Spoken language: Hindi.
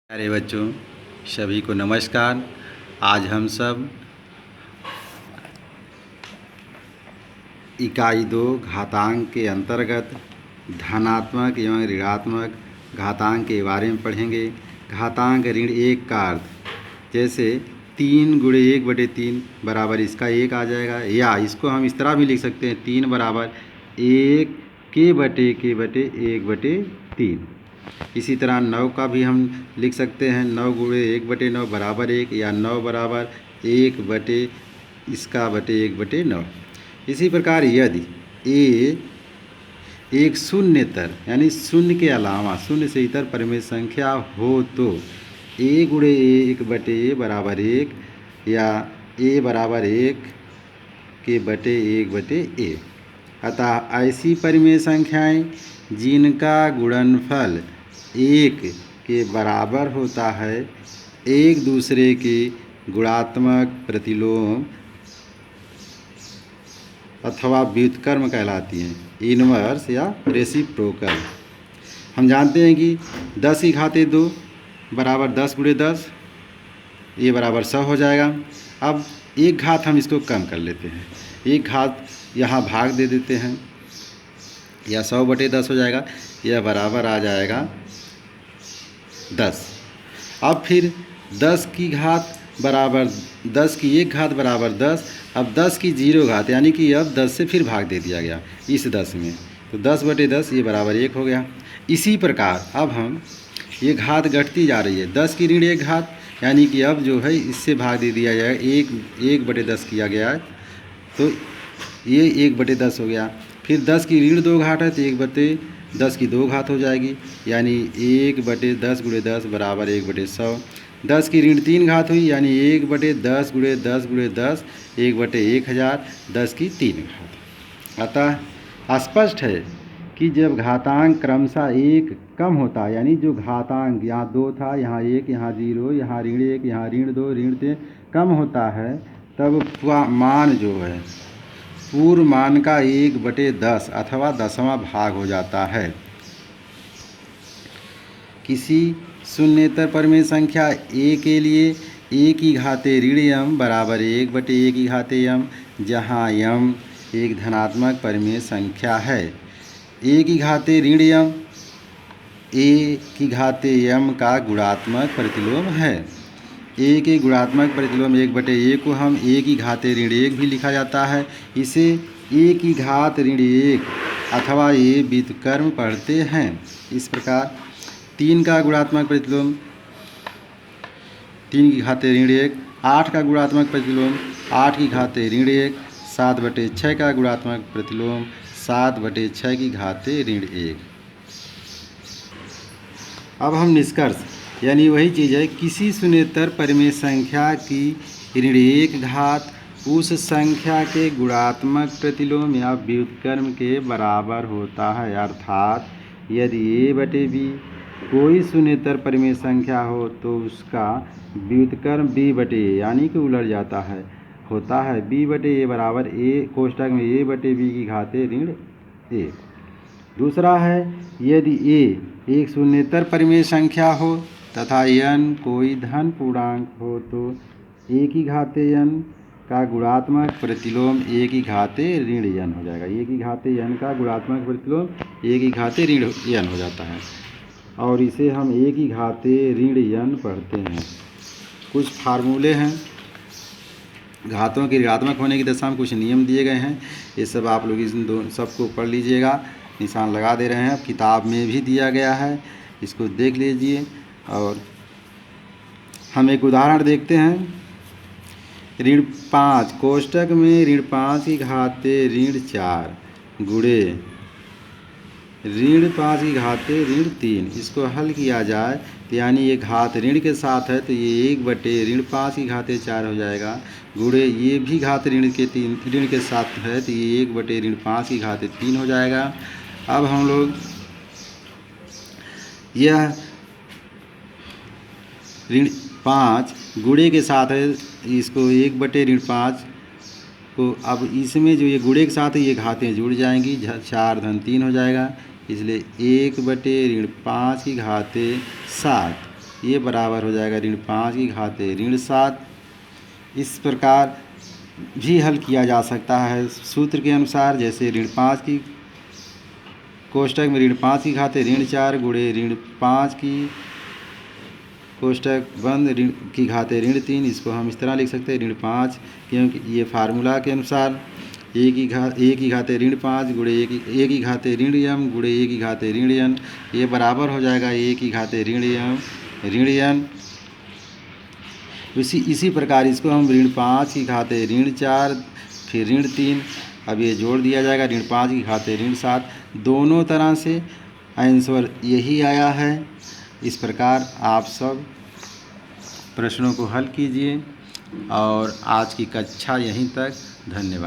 प्यारे बच्चों, सभी को नमस्कार। आज हम सब इकाई 2 घातांक के अंतर्गत धनात्मक एवं ऋणात्मक घातांक के बारे में पढ़ेंगे। घातांक ऋण 1 का अर्थ, जैसे 3 गुणे 1/3 बराबर इसका 1 आ जाएगा, या इसको हम इस तरह भी लिख सकते हैं 3 बराबर 1 के बटे 1/3। इसी तरह 9 का भी हम लिख सकते हैं 9 गुणे 1/9 बराबर 1, या 9 बराबर 1 बटे इसका बटे 1/9। इसी प्रकार यदि ए एक शून्यतर यानी शून्य के अलावा शून्य से इतर परिमेय संख्या हो तो ए गुणे 1/a बराबर 1, या ए बराबर 1 के बटे 1/a। अतः ऐसी परिमेय संख्याएं जिनका गुणनफल 1 के बराबर होता है एक दूसरे के गुणात्मक प्रतिलोम अथवा व्युत्क्रम कहलाती हैं, इनवर्स या रेसिप्रोकल। हम जानते हैं कि 10 की घाते 2 बराबर 10 गुणे 10, ये बराबर 100 हो जाएगा। अब एक घात हम इसको कम कर लेते हैं, एक घात यहाँ भाग दे देते हैं, या 100/10 हो जाएगा, यह बराबर आ जाएगा 10। अब फिर 10 की घात बराबर 10 की 1 घात बराबर 10। अब 10 की 0 घात यानी कि अब 10 से फिर भाग दे दिया गया इस 10 में, तो 10/10 ये बराबर 1 हो गया। इसी प्रकार अब हम ये घात घटती जा रही है, 10 की ऋण 1 घात यानी कि अब जो है इससे भाग दे दिया जाएगा, 1/10 किया गया है तो ये 1/10 हो गया। फिर 10 की ऋण 2 घात है तो 1/10 की 2 घात हो जाएगी, यानी 1/10 गुणे 10 बराबर 1/100। 10 की ऋण 3 घात हुई, यानी 1/10 गुणे 10 गुणे 10 1/1000, 10 की 3 घात। अतः स्पष्ट है कि जब घातांक क्रमशः 1 कम होता है, यानी जो घातांक यहाँ 2 था, यहाँ 1, यहाँ 0, यहाँ ऋण 1, यहाँ ऋण 2, ऋण 3 कम होता है, तब मान जो है पूर्व मान का 1/10 अथवा 10वां भाग हो जाता है। किसी शून्येतर परिमेय संख्या a के लिए a की घाते ऋण m बराबर 1/a की घाते m, जहाँ m एक धनात्मक परिमेय संख्या है। a की घाते ऋण m a की घाते m का गुणात्मक प्रतिलोम है। a के गुणात्मक प्रतिलोम 1/a को हम a की घाते ऋण 1 भी लिखा जाता है। इसे a की घात ऋण 1 अथवा a व्युत्क्रम पढ़ते हैं। इस प्रकार 3 का गुणात्मक प्रतिलोम 3 की घाते ऋण 1, 8 का गुणात्मक प्रतिलोम 8 की घाते ऋण 1, 7/6 का गुणात्मक प्रतिलोम 7/6 की घाते ऋण 1। अब हम निष्कर्ष यानी वही चीज़ है, किसी शून्येतर परिमेय संख्या की ऋण 1 घात उस संख्या के गुणात्मक प्रतिलोम या व्युत्क्रम के बराबर होता है। अर्थात यदि a/b कोई शून्येतर परिमेय संख्या हो तो उसका व्युत्क्रम b/a यानी कि उलट जाता है होता है b/a बराबर a कोष्ठक में a/b की घाते ऋण 1। दूसरा है, यदि a एक शून्येतर परिमेय संख्या हो तथा n कोई धन पूर्णांक हो तो a की घाते n का गुणात्मक प्रतिलोम a की घाते ऋण n हो जाएगा। a की घाते n का गुणात्मक प्रतिलोम a की घाते ऋण n हो जाता है, और इसे हम a की घाते ऋण n पढ़ते हैं। कुछ फार्मूले हैं, घातों के ऋणात्मक होने की दशा में कुछ नियम दिए गए हैं, ये सब आप लोग इन दो सबको पढ़ लीजिएगा। निशान लगा दे रहे हैं, किताब में भी दिया गया है, इसको देख लीजिए। और हम एक उदाहरण देखते हैं। ऋण 5 कोष्ठक में ऋण 5 की घाते ऋण 4 गुणे ऋण 5 की घाते ऋण 3, इसको हल किया जाए तो यानी ये घात ऋण के साथ है तो ये 1/ऋण 5 की घाते 4 हो जाएगा, गुणे ये भी घात ऋण के साथ है तो ये 1/ऋण 5 की घाते 3 हो जाएगा। अब हम लोग यह ऋण 5 गुणे के साथ है, इसको 1/ऋण 5 को अब इसमें जो ये गुणे के साथ है ये घातें जुड़ जाएंगी, 4 धन 3 हो जाएगा, इसलिए 1/ऋण 5 की घाते 7 ये बराबर हो जाएगा ऋण 5 की घाते ऋण 7। इस प्रकार भी हल किया जा सकता है सूत्र के अनुसार, जैसे ऋण 5 की कोष्टक में ऋण 5 की घाते ऋण 4 गुणे ऋण 5 की कोष्टक बंद ऋण की घाते ऋण 3। इसको हम इस तरह लिख सकते हैं ऋण 5, क्योंकि ये फार्मूला के अनुसार ए की घाते ऋण 5 गुणे ए की घाते ऋण m गुणे ए की घाते ऋण n, ये बराबर हो जाएगा ए की घाते ऋण m ऋण n। इसी प्रकार इसको हम ऋण 5 की घाते ऋण 4 फिर ऋण 3, अब ये जोड़ दिया जाएगा ऋण 5 की घाते ऋण 7। दोनों तरह से आंसर यही आया है। इस प्रकार आप सब प्रश्नों को हल कीजिए और आज की कक्षा यहीं तक। धन्यवाद।